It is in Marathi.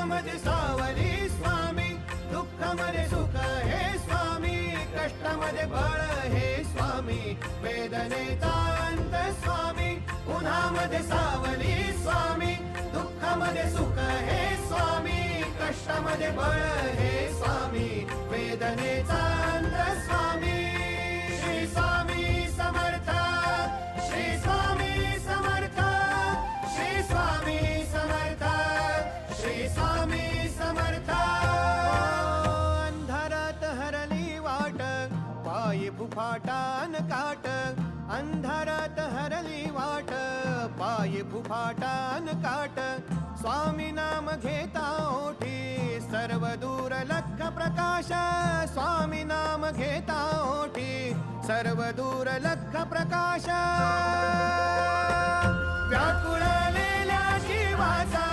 सुखामध्ये सावली स्वामी, दुःखामध्ये सुख हे स्वामी, कष्टामध्ये बळ हे स्वामी, वेदनेचा अंत स्वामी, उन्हामध्ये सावली स्वामी, दुःखामध्ये सुख हे स्वामी, कष्टामध्ये बळ हे स्वामी, वेदनेचा अंत स्वामी. श्री स्वामी समर्थ, श्री स्वामी समर्थ, श्री स्वामी समर्थ, श्री स्वामी समर्थ. अंधारात हरली वाट, पायी फुफाटान काट, अंधारात हरली वाट, पायी फुफाटान काट, स्वामी नाम घेता ओठी, सर्व दूर लख प्रकाश, स्वामी नाम घेता ओठी, सर्व दूर लख प्रकाश. व्याकुळलेल्या जीवाचा